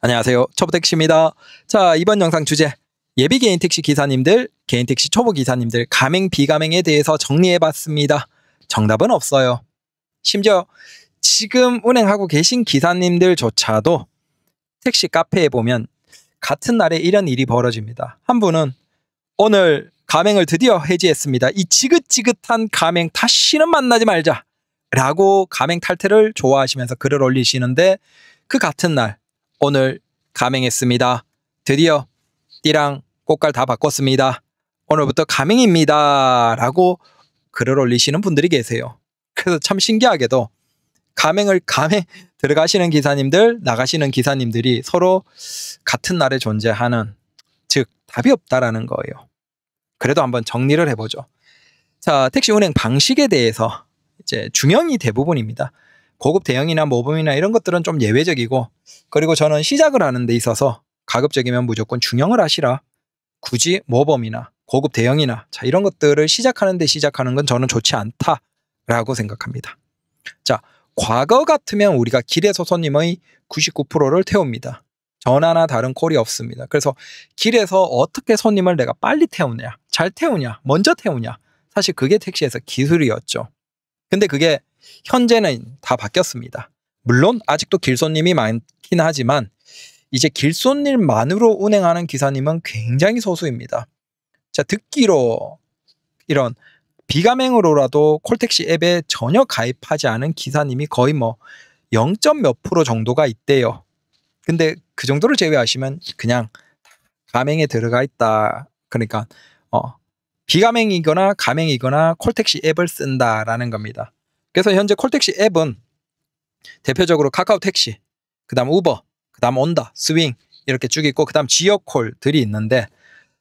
안녕하세요. 초보택시입니다. 자, 이번 영상 주제 예비 개인 택시 기사님들, 개인 택시 초보 기사님들 가맹 비가맹에 대해서 정리해봤습니다. 정답은 없어요. 심지어 지금 운행하고 계신 기사님들조차도 택시 카페에 보면 같은 날에 이런 일이 벌어집니다. 한 분은 오늘 가맹을 드디어 해지했습니다. 이 지긋지긋한 가맹 다시는 만나지 말자 라고 가맹 탈퇴를 좋아하시면서 글을 올리시는데, 그 같은 날 오늘 가맹했습니다. 드디어 띠랑 꽃갈 다 바꿨습니다. 오늘부터 가맹입니다 라고 글을 올리시는 분들이 계세요. 그래서 참 신기하게도 가맹 들어가시는 기사님들, 나가시는 기사님들이 서로 같은 날에 존재하는, 즉 답이 없다라는 거예요. 그래도 한번 정리를 해보죠. 자, 택시 운행 방식에 대해서 이제 중형이 대부분입니다. 고급 대형이나 모범이나 이런 것들은 좀 예외적이고, 그리고 저는 시작을 하는 데 있어서 가급적이면 무조건 중형을 하시라. 굳이 모범이나 고급 대형이나 이런 것들을 시작하는 건 저는 좋지 않다라고 생각합니다. 자, 과거 같으면 우리가 길에서 손님의 99%를 태웁니다. 전화나 다른 콜이 없습니다. 그래서 길에서 어떻게 손님을 내가 빨리 태우냐, 잘 태우냐, 먼저 태우냐, 사실 그게 택시에서 기술이었죠. 근데 그게 현재는 다 바뀌었습니다. 물론 아직도 길손님이 많긴 하지만 이제 길손님만으로 운행하는 기사님은 굉장히 소수입니다. 자, 듣기로 이런 비가맹으로라도 콜택시 앱에 전혀 가입하지 않은 기사님이 거의 0몇 프로 정도가 있대요. 근데 그 정도를 제외하시면 그냥 가맹에 들어가 있다. 그러니까 비가맹이거나 가맹이거나 콜택시 앱을 쓴다라는 겁니다. 그래서 현재 콜택시 앱은 대표적으로 카카오택시, 그 다음 우버, 그 다음 온다, 스윙 이렇게 쭉 있고, 그 다음 지역콜들이 있는데,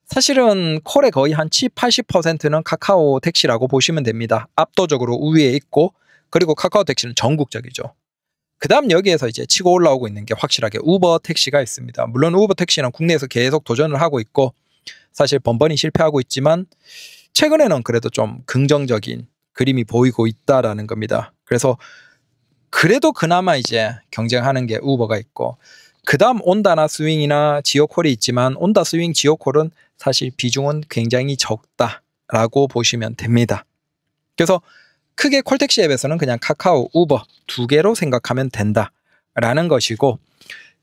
사실은 콜의 거의 한 70-80%는 카카오택시라고 보시면 됩니다. 압도적으로 우위에 있고, 그리고 카카오택시는 전국적이죠. 그 다음 여기에서 이제 치고 올라오고 있는 게 확실하게 우버 택시가 있습니다. 물론 우버 택시는 국내에서 계속 도전을 하고 있고 사실 번번이 실패하고 있지만 최근에는 그래도 좀 긍정적인 그림이 보이고 있다라는 겁니다. 그래서 그래도 그나마 이제 경쟁하는 게 우버가 있고, 그 다음 온다나 스윙이나 지오콜이 있지만 온다, 스윙, 지오콜은 사실 비중은 굉장히 적다라고 보시면 됩니다. 그래서 크게 콜택시 앱에서는 그냥 카카오, 우버 두 개로 생각하면 된다라는 것이고,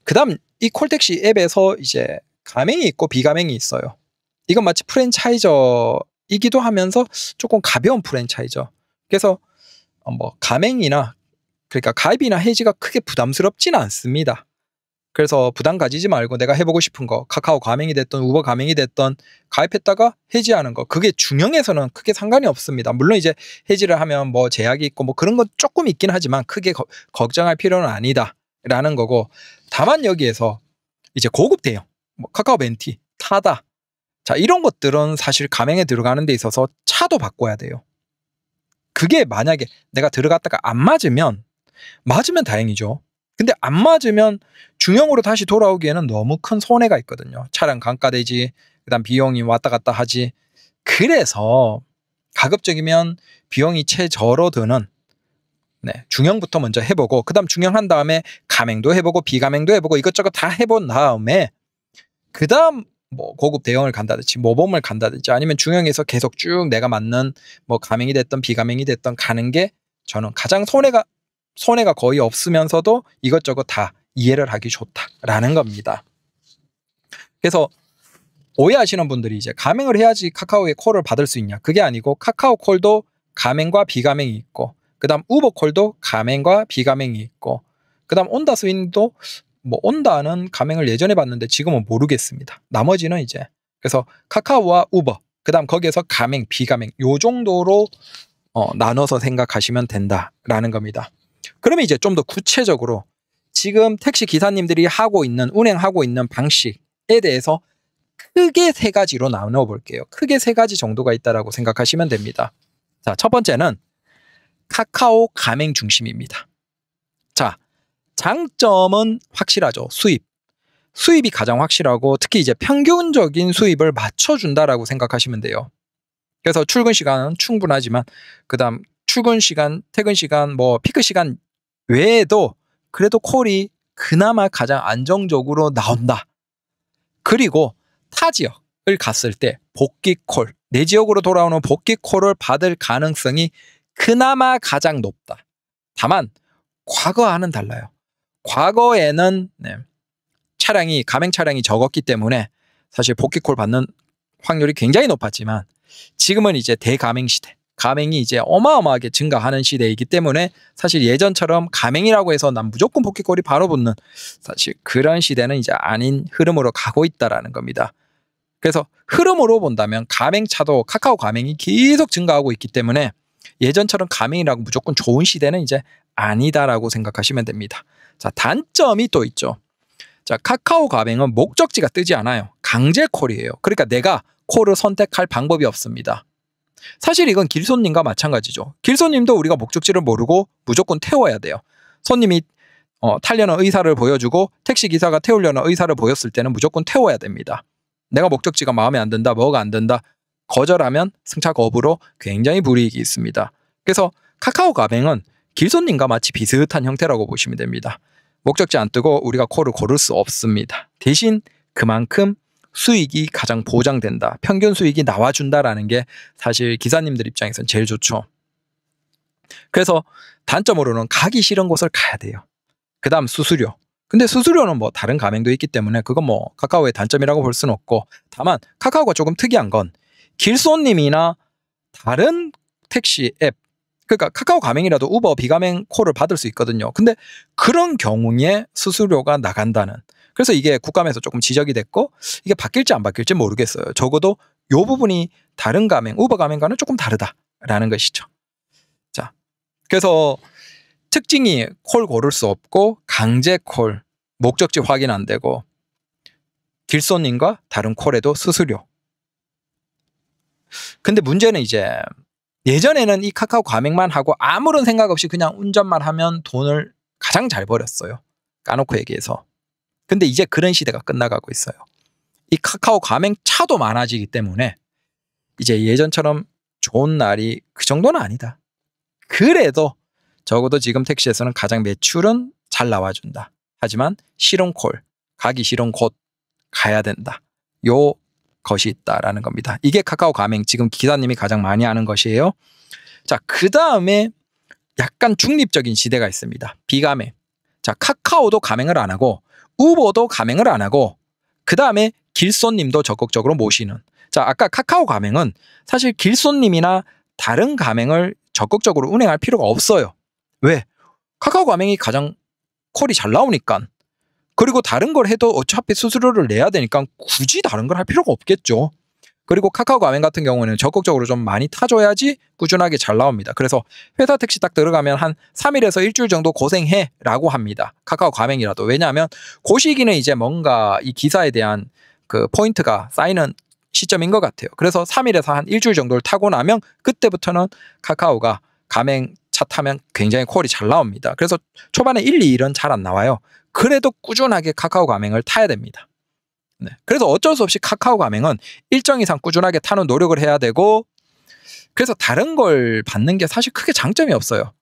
그 다음 이 콜택시 앱에서 이제 가맹이 있고 비가맹이 있어요. 이건 마치 프랜차이저이기도 하면서 조금 가벼운 프랜차이저. 그래서 가맹이나, 그러니까 가입이나 해지가 크게 부담스럽지는 않습니다. 그래서 부담 가지지 말고 내가 해보고 싶은 거, 카카오 가맹이 됐던 우버 가맹이 됐던 가입했다가 해지하는 거, 그게 중형에서는 크게 상관이 없습니다. 물론 이제 해지를 하면 제약이 있고 그런 건 조금 있긴 하지만 크게 걱정할 필요는 아니다라는 거고, 다만 여기에서 이제 고급 대형, 카카오 벤티, 타다, 자 이런 것들은 사실 가맹에 들어가는 데 있어서 차도 바꿔야 돼요. 그게 만약에 내가 들어갔다가 안 맞으면 다행이죠. 근데 안 맞으면 중형으로 다시 돌아오기에는 너무 큰 손해가 있거든요. 차량 감가되지, 그 다음 비용이 왔다 갔다 하지. 그래서 가급적이면 비용이 최저로드는 중형부터 먼저 해보고, 그 다음 중형 한 다음에 가맹도 해보고 비가맹도 해보고 이것저것 다 해본 다음에 그 다음 고급 대형을 간다든지 모범을 간다든지 아니면 중형에서 계속 쭉 내가 맞는 가맹이 됐던 비가맹이 됐던 가는 게 저는 가장 손해가 거의 없으면서도 이것저것 다 이해를 하기 좋다라는 겁니다. 그래서 오해하시는 분들이 이제 가맹을 해야지 카카오의 콜을 받을 수 있냐, 그게 아니고 카카오 콜도 가맹과 비가맹이 있고, 그 다음 우버 콜도 가맹과 비가맹이 있고, 그 다음 온다 스윙도 온다는 가맹을 예전에 봤는데 지금은 모르겠습니다. 나머지는 이제 그래서 카카오와 우버, 그 다음 거기에서 가맹, 비가맹 요 정도로 나눠서 생각하시면 된다라는 겁니다. 그러면 이제 좀 더 구체적으로 지금 택시 기사님들이 운행하고 있는 방식에 대해서 크게 3가지로 나눠 볼게요. 크게 3가지 정도가 있다라고 생각하시면 됩니다. 자, 첫 번째는 카카오 가맹 중심입니다. 자, 장점은 확실하죠. 수입이 가장 확실하고, 특히 이제 평균적인 수입을 맞춰준다라고 생각하시면 돼요. 그래서 출근 시간은 충분하지만 그 다음 출근 시간, 퇴근 시간, 피크 시간 외에도 그래도 콜이 그나마 가장 안정적으로 나온다. 그리고 타 지역을 갔을 때 복귀콜, 내 지역으로 돌아오는 복귀콜을 받을 가능성이 그나마 가장 높다. 다만 과거와는 달라요. 과거에는 가맹 차량이 적었기 때문에 사실 복귀콜 받는 확률이 굉장히 높았지만 지금은 이제 대가맹 시대, 가맹이 이제 어마어마하게 증가하는 시대이기 때문에 사실 예전처럼 가맹이라고 해서 난 무조건 복귀콜이 바로 붙는 사실 그런 시대는 이제 아닌 흐름으로 가고 있다라는 겁니다. 그래서 흐름으로 본다면 가맹차도 카카오 가맹이 계속 증가하고 있기 때문에 예전처럼 가맹이라고 무조건 좋은 시대는 이제 아니다라고 생각하시면 됩니다. 자, 단점이 또 있죠. 자, 카카오 가맹은 목적지가 뜨지 않아요. 강제 콜이에요. 그러니까 내가 콜을 선택할 방법이 없습니다. 사실 이건 길손님과 마찬가지죠. 길손님도 우리가 목적지를 모르고 무조건 태워야 돼요. 손님이 타려는 의사를 보여주고 택시기사가 태우려는 의사를 보였을 때는 무조건 태워야 됩니다. 내가 목적지가 마음에 안 든다, 뭐가 안 든다, 거절하면 승차 거부로 굉장히 불이익이 있습니다. 그래서 카카오 가맹은 길손님과 마치 비슷한 형태라고 보시면 됩니다. 목적지 안 뜨고 우리가 콜을 고를 수 없습니다. 대신 그만큼 수익이 가장 보장된다. 평균 수익이 나와준다라는 게 사실 기사님들 입장에서는 제일 좋죠. 그래서 단점으로는 가기 싫은 곳을 가야 돼요. 그 다음 수수료. 근데 수수료는 뭐 다른 가맹도 있기 때문에 그건 뭐 카카오의 단점이라고 볼 수는 없고, 다만 카카오가 조금 특이한 건 길손님이나 다른 택시 앱, 그러니까 카카오 가맹이라도 우버 비가맹 콜을 받을 수 있거든요. 근데 그런 경우에 수수료가 나간다는, 그래서 이게 국감에서 조금 지적이 됐고 이게 바뀔지 안 바뀔지 모르겠어요. 적어도 이 부분이 다른 가맹, 우버 가맹과는 조금 다르다라는 것이죠. 자, 그래서 특징이 콜 고를 수 없고 강제 콜, 목적지 확인 안 되고 길손님과 다른 콜에도 수수료. 근데 문제는 이제 예전에는 이 카카오 가맹만 하고 아무런 생각 없이 그냥 운전만 하면 돈을 가장 잘 벌었어요. 까놓고 얘기해서. 근데 이제 그런 시대가 끝나가고 있어요. 이 카카오 가맹 차도 많아지기 때문에 이제 예전처럼 좋은 날이 그 정도는 아니다. 그래도 적어도 지금 택시에서는 가장 매출은 잘 나와준다. 하지만 싫은 콜, 가기 싫은 곳 가야 된다. 요 것이 있다라는 겁니다. 이게 카카오 가맹 지금 기사님이 가장 많이 하는 것이에요. 자, 그 다음에 약간 중립적인 시대가 있습니다. 비가맹. 자, 카카오도 가맹을 안 하고 우버도 가맹을 안 하고 그 다음에 길손님도 적극적으로 모시는. 자, 아까 카카오 가맹은 사실 길손님이나 다른 가맹을 적극적으로 운행할 필요가 없어요. 왜? 카카오 가맹이 가장 콜이 잘 나오니까. 그리고 다른 걸 해도 어차피 수수료를 내야 되니까 굳이 다른 걸 할 필요가 없겠죠. 그리고 카카오 가맹 같은 경우는 적극적으로 좀 많이 타줘야지 꾸준하게 잘 나옵니다. 그래서 회사 택시 딱 들어가면 한 3일에서 일주일 정도 고생해 라고 합니다. 카카오 가맹이라도. 왜냐하면 그 시기는 이제 뭔가 이 기사에 대한 그 포인트가 쌓이는 시점인 것 같아요. 그래서 3일에서 한 일주일 정도를 타고 나면 그때부터는 카카오가 가맹 차 타면 굉장히 콜이 잘 나옵니다. 그래서 초반에 1, 2일은 잘 안 나와요. 그래도 꾸준하게 카카오 가맹을 타야 됩니다. 네. 그래서 어쩔 수 없이 카카오 가맹은 일정 이상 꾸준하게 타는 노력을 해야 되고, 그래서 다른 걸 받는 게 사실 크게 장점이 없어요.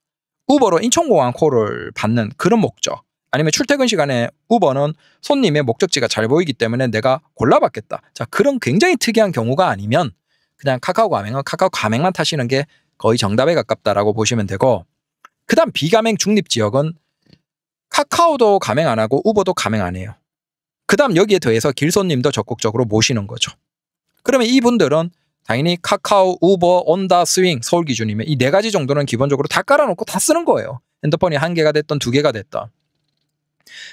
우버로 인천공항 콜을 받는 그런 목적, 아니면 출퇴근 시간에 우버는 손님의 목적지가 잘 보이기 때문에 내가 골라받겠다. 자, 그런 굉장히 특이한 경우가 아니면 그냥 카카오 가맹은 카카오 가맹만 타시는 게 거의 정답에 가깝다라고 보시면 되고, 그 다음 비가맹 중립지역은 카카오도 가맹 안 하고 우버도 가맹 안 해요. 그 다음 여기에 더해서 길손님도 적극적으로 모시는 거죠. 그러면 이분들은 당연히 카카오, 우버, 온다, 스윙, 서울 기준이면 이 4가지 정도는 기본적으로 다 깔아놓고 다 쓰는 거예요. 핸드폰이 1개가 됐던 2개가 됐던.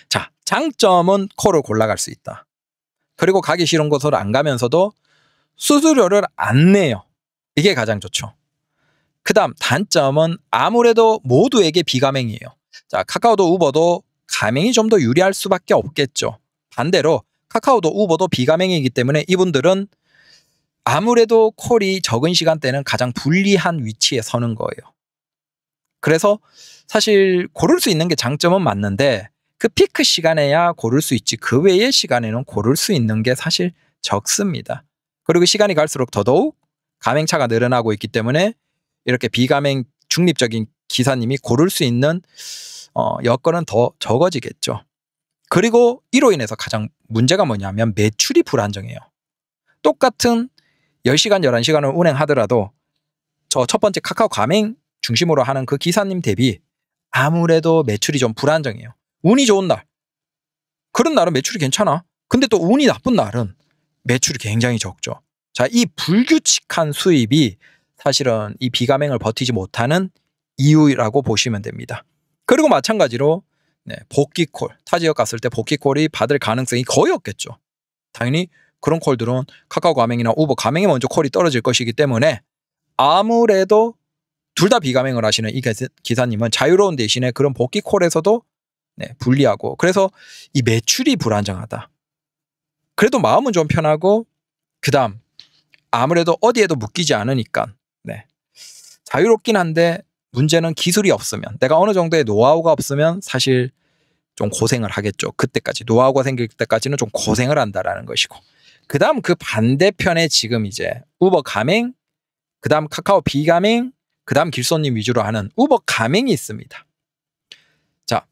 자, 장점은 콜을 골라갈 수 있다. 그리고 가기 싫은 곳으로 안 가면서도 수수료를 안 내요. 이게 가장 좋죠. 그 다음 단점은 아무래도 모두에게 비가맹이에요. 자, 카카오도 우버도 가맹이 좀 더 유리할 수밖에 없겠죠. 반대로 카카오도 우버도 비가맹이기 때문에 이분들은 아무래도 콜이 적은 시간대는 가장 불리한 위치에 서는 거예요. 그래서 사실 고를 수 있는 게 장점은 맞는데 그 피크 시간에야 고를 수 있지 그 외의 시간에는 고를 수 있는 게 사실 적습니다. 그리고 시간이 갈수록 더더욱 가맹차가 늘어나고 있기 때문에 이렇게 비가맹 중립적인 기사님이 고를 수 있는 여건은 더 적어지겠죠. 그리고 이로 인해서 가장 문제가 뭐냐면 매출이 불안정해요. 똑같은 10시간, 11시간을 운행하더라도 저 첫 번째 카카오 가맹 중심으로 하는 그 기사님 대비 아무래도 매출이 좀 불안정해요. 운이 좋은 날, 그런 날은 매출이 괜찮아. 근데 또 운이 나쁜 날은 매출이 굉장히 적죠. 자, 이 불규칙한 수입이 사실은 이 비가맹을 버티지 못하는 이유라고 보시면 됩니다. 그리고 마찬가지로 복귀콜, 타 지역 갔을 때 복귀콜이 받을 가능성이 거의 없겠죠. 당연히 그런 콜들은 카카오 가맹이나 우버 가맹에 먼저 콜이 떨어질 것이기 때문에 아무래도 둘 다 비가맹을 하시는 이 기사님은 자유로운 대신에 그런 복귀콜에서도 불리하고, 그래서 이 매출이 불안정하다. 그래도 마음은 좀 편하고, 그 다음 아무래도 어디에도 묶이지 않으니까 자유롭긴 한데 문제는 기술이 없으면, 내가 어느 정도의 노하우가 없으면 사실 좀 고생을 하겠죠. 그때까지 노하우가 생길 때까지는 좀 고생을 한다라는 것이고, 그 다음 그 반대편에 지금 이제 우버 가맹, 그 다음 카카오 비가맹, 그 다음 길손님 위주로 하는 우버 가맹이 있습니다. 자,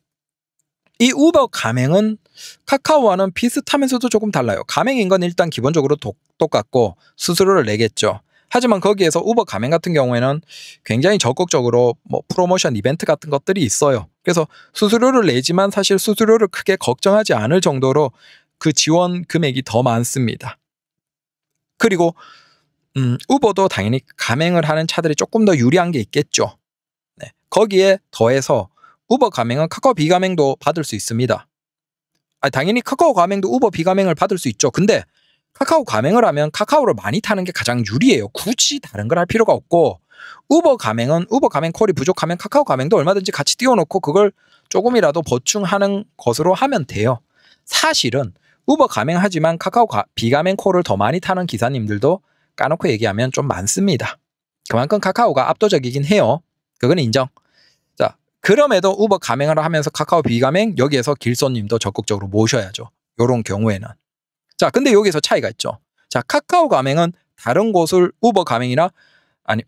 이 우버 가맹은 카카오와는 비슷하면서도 조금 달라요. 가맹인 건 일단 기본적으로 똑같고 수수료를 내겠죠. 하지만 거기에서 우버 가맹 같은 경우에는 굉장히 적극적으로 뭐 프로모션 이벤트 같은 것들이 있어요. 그래서 수수료를 내지만 사실 수수료를 크게 걱정하지 않을 정도로 그 지원 금액이 더 많습니다. 그리고 우버도 당연히 가맹을 하는 차들이 조금 더 유리한 게 있겠죠. 거기에 더해서 우버 가맹은 카카오 비가맹도 받을 수 있습니다. 당연히 카카오 가맹도 우버 비가맹을 받을 수 있죠. 근데 카카오 가맹을 하면 카카오를 많이 타는 게 가장 유리해요. 굳이 다른 걸 할 필요가 없고, 우버 가맹은 우버 가맹 콜이 부족하면 카카오 가맹도 얼마든지 같이 띄워놓고 그걸 조금이라도 보충하는 것으로 하면 돼요. 사실은 우버 가맹하지만 카카오 비가맹 콜을 더 많이 타는 기사님들도 까놓고 얘기하면 좀 많습니다. 그만큼 카카오가 압도적이긴 해요. 그건 인정. 자, 그럼에도 우버 가맹을 하면서 카카오 비가맹, 여기에서 길손님도 적극적으로 모셔야죠. 요런 경우에는. 자, 근데 여기서 차이가 있죠. 자, 카카오 가맹은 다른 곳을 우버 가맹이나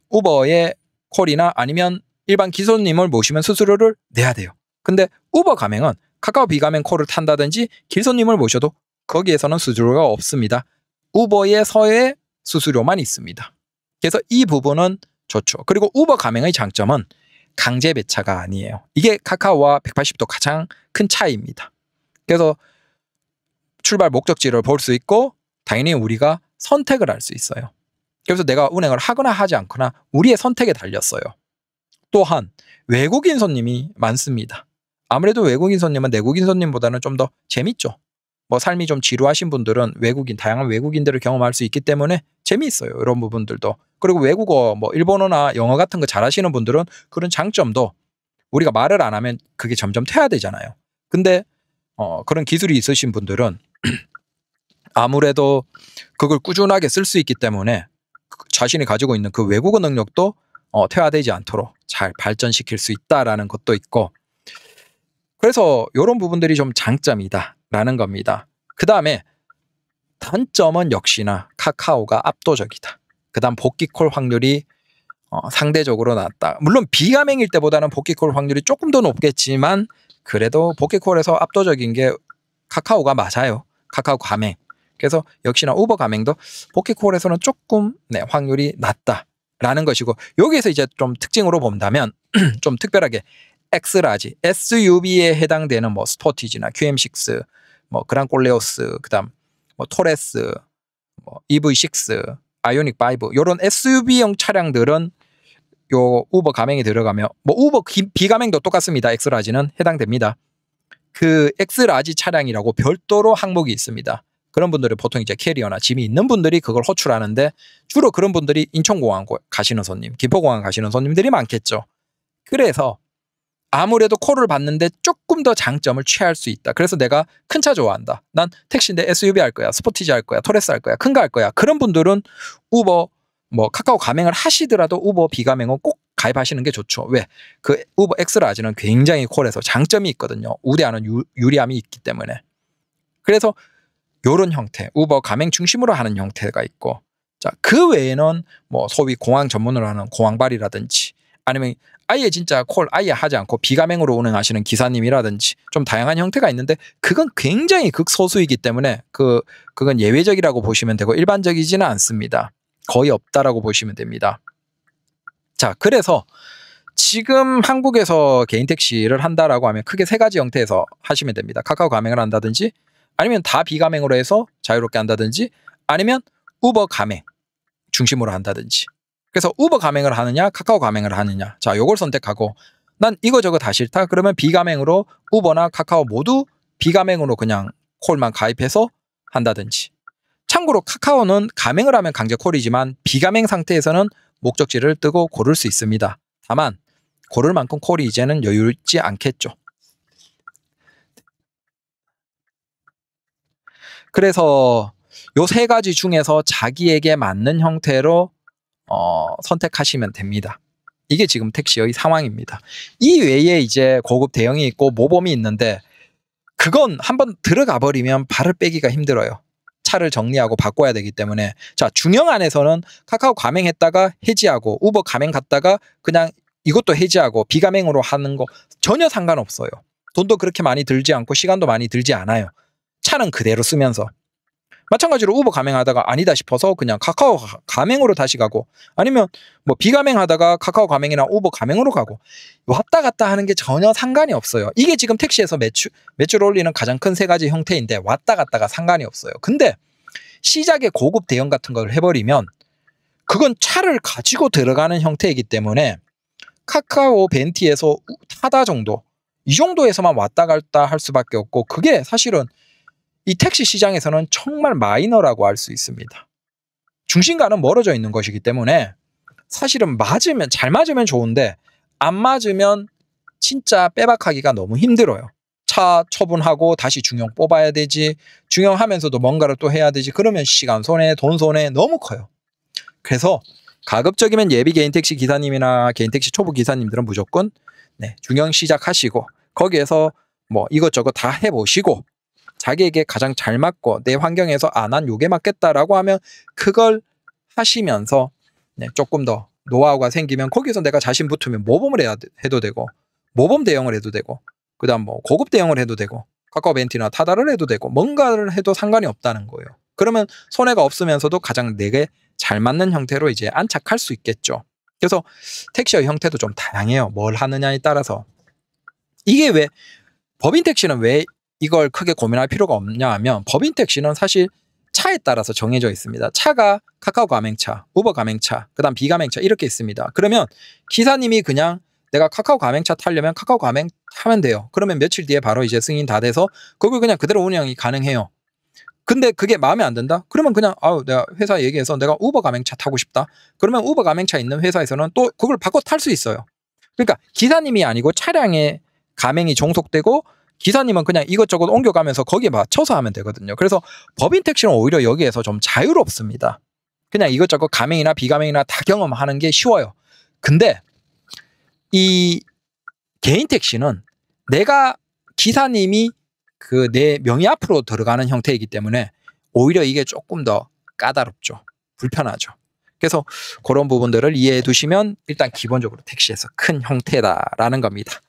우버의 콜이나 아니면 일반 기손님을 모시면 수수료를 내야 돼요. 근데 우버 가맹은 카카오 비가맹 콜을 탄다든지 길손님을 모셔도 거기에서는 수수료가 없습니다. 우버에서의 수수료만 있습니다. 그래서 이 부분은 좋죠. 그리고 우버 가맹의 장점은 강제 배차가 아니에요. 이게 카카오와 180도 가장 큰 차이입니다. 그래서 출발 목적지를 볼 수 있고, 당연히 우리가 선택을 할 수 있어요. 그래서 내가 운행을 하거나 하지 않거나 우리의 선택에 달렸어요. 또한 외국인 손님이 많습니다. 아무래도 외국인 손님은 내국인 손님보다는 좀 더 재밌죠. 뭐 삶이 좀 지루하신 분들은 다양한 외국인들을 경험할 수 있기 때문에 재미있어요. 이런 부분들도. 그리고 외국어, 뭐 일본어나 영어 같은 거 잘하시는 분들은 그런 장점도, 우리가 말을 안 하면 그게 점점 퇴화되잖아요. 근데 그런 기술이 있으신 분들은 아무래도 그걸 꾸준하게 쓸 수 있기 때문에 자신이 가지고 있는 그 외국어 능력도 퇴화되지 않도록 잘 발전시킬 수 있다라는 것도 있고, 그래서 이런 부분들이 좀 장점이다라는 겁니다. 그 다음에 단점은 역시나 카카오가 압도적이다. 그 다음 복귀콜 확률이 상대적으로 낮다. 물론 비가맹일 때보다는 복귀콜 확률이 조금 더 높겠지만 그래도 복귀콜에서 압도적인 게 카카오가 맞아요. 카카오 가맹. 그래서 역시나 우버 가맹도 복귀콜에서는 조금 확률이 낮다라는 것이고, 여기에서 이제 좀 특징으로 본다면 좀 특별하게 엑스라지, SUV에 해당되는 뭐 스포티지나 QM6, 뭐 그랑콜레오스, 그다음 뭐 토레스, 뭐 EV6, 아이오닉 5 이런 SUV형 차량들은 요 우버 가맹이 들어가며, 뭐 우버 비가맹도 똑같습니다. 엑스라지는 해당됩니다. 그 엑스라지 차량이라고 별도로 항목이 있습니다. 그런 분들은 보통 이제 캐리어나 짐이 있는 분들이 그걸 호출하는데, 주로 그런 분들이 인천공항 가시는 손님, 김포공항 가시는 손님들이 많겠죠. 그래서 아무래도 콜을 받는데 조금 더 장점을 취할 수 있다. 그래서 내가 큰 차 좋아한다. 난 택시인데 SUV 할 거야, 스포티지 할 거야, 토레스 할 거야, 큰 거 할 거야. 그런 분들은 우버, 뭐 카카오 가맹을 하시더라도 우버 비가맹은 꼭 가입하시는 게 좋죠. 왜? 그 우버 엑스라지는 굉장히 콜에서 장점이 있거든요. 우대하는 유리함이 있기 때문에. 그래서 요런 형태, 우버 가맹 중심으로 하는 형태가 있고, 자, 그 외에는 뭐 소위 공항 전문으로 하는 공항발이라든지 아니면 아예 진짜 콜 아예 하지 않고 비가맹으로 운행하시는 기사님이라든지 좀 다양한 형태가 있는데 그건 굉장히 극소수이기 때문에 그건 예외적이라고 보시면 되고 일반적이지는 않습니다. 거의 없다라고 보시면 됩니다. 자, 그래서 지금 한국에서 개인 택시를 한다라고 하면 크게 세 가지 형태에서 하시면 됩니다. 카카오 가맹을 한다든지 아니면 다 비가맹으로 해서 자유롭게 한다든지 아니면 우버 가맹 중심으로 한다든지. 그래서 우버 가맹을 하느냐 카카오 가맹을 하느냐, 자 요걸 선택하고 난 이거저거 다 싫다 그러면 비가맹으로 우버나 카카오 모두 비가맹으로 그냥 콜만 가입해서 한다든지. 참고로 카카오는 가맹을 하면 강제 콜이지만 비가맹 상태에서는 목적지를 뜨고 고를 수 있습니다. 다만 고를 만큼 콜이 이제는 여유있지 않겠죠. 그래서 요 세 가지 중에서 자기에게 맞는 형태로 선택하시면 됩니다. 이게 지금 택시의 상황입니다. 이 외에 이제 고급 대형이 있고 모범이 있는데 그건 한번 들어가 버리면 발을 빼기가 힘들어요. 차를 정리하고 바꿔야 되기 때문에. 자, 중형 안에서는 카카오 가맹했다가 해지하고 우버 가맹 갔다가 그냥 이것도 해지하고 비가맹으로 하는 거 전혀 상관없어요. 돈도 그렇게 많이 들지 않고 시간도 많이 들지 않아요. 차는 그대로 쓰면서. 마찬가지로 우버 가맹하다가 아니다 싶어서 그냥 카카오 가맹으로 다시 가고 아니면 뭐 비가맹하다가 카카오 가맹이나 우버 가맹으로 가고 왔다 갔다 하는 게 전혀 상관이 없어요. 이게 지금 택시에서 매출 올리는 가장 큰 세 가지 형태인데 왔다 갔다가 상관이 없어요. 근데 시작에 고급 대형 같은 걸 해버리면 그건 차를 가지고 들어가는 형태이기 때문에 카카오 벤티에서 타다 정도 이 정도에서만 왔다 갔다 할 수밖에 없고 그게 사실은 이 택시 시장에서는 정말 마이너라고 할 수 있습니다. 중심과는 멀어져 있는 것이기 때문에 사실은 잘 맞으면 좋은데 안 맞으면 진짜 빼박하기가 너무 힘들어요. 차 처분하고 다시 중형 뽑아야 되지, 중형하면서도 뭔가를 또 해야 되지, 그러면 시간 손해, 돈 손해 너무 커요. 그래서 가급적이면 예비 개인 택시 기사님이나 개인 택시 초보 기사님들은 무조건 중형 시작하시고 거기에서 뭐 이것저것 다 해보시고 자기에게 가장 잘 맞고 내 환경에서 난 요게 맞겠다라고 하면 그걸 하시면서 조금 더 노하우가 생기면 거기서 내가 자신 붙으면 모범을 해도 되고 모범 대형을 해도 되고 그 다음 뭐 고급 대형을 해도 되고 카카오 벤티나 타다를 해도 되고 뭔가를 해도 상관이 없다는 거예요. 그러면 손해가 없으면서도 가장 내게 잘 맞는 형태로 이제 안착할 수 있겠죠. 그래서 택시의 형태도 좀 다양해요. 뭘 하느냐에 따라서. 이게 왜 법인 택시는 왜 이걸 크게 고민할 필요가 없냐 하면 법인 택시는 사실 차에 따라서 정해져 있습니다. 차가 카카오 가맹차, 우버 가맹차, 그 다음 비가맹차 이렇게 있습니다. 그러면 기사님이 그냥 내가 카카오 가맹차 타려면 카카오 가맹 타면 돼요. 그러면 며칠 뒤에 바로 이제 승인 다 돼서 그걸 그냥 그대로 운영이 가능해요. 근데 그게 마음에 안 든다? 그러면 그냥 내가 회사에 얘기해서 내가 우버 가맹차 타고 싶다. 그러면 우버 가맹차 있는 회사에서는 또 그걸 바꿔 탈 수 있어요. 그러니까 기사님이 아니고 차량에 가맹이 종속되고 기사님은 그냥 이것저것 옮겨가면서 거기에 맞춰서 하면 되거든요. 그래서 법인 택시는 오히려 여기에서 좀 자유롭습니다. 그냥 이것저것 가맹이나 비가맹이나 다 경험하는 게 쉬워요. 근데 이 개인 택시는 내가 기사님이 내 명의 앞으로 들어가는 형태이기 때문에 오히려 이게 조금 더 까다롭죠. 불편하죠. 그래서 그런 부분들을 이해해 두시면 일단 기본적으로 택시에서 큰 형태다라는 겁니다.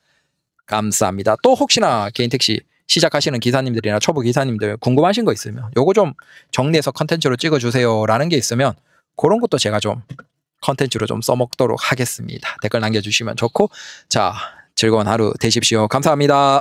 감사합니다. 또 혹시나 개인 택시 시작하시는 기사님들이나 초보 기사님들 궁금하신 거 있으면 요거 좀 정리해서 컨텐츠로 찍어주세요 라는 게 있으면 그런 것도 제가 좀 컨텐츠로 좀 써먹도록 하겠습니다. 댓글 남겨주시면 좋고, 자, 즐거운 하루 되십시오. 감사합니다.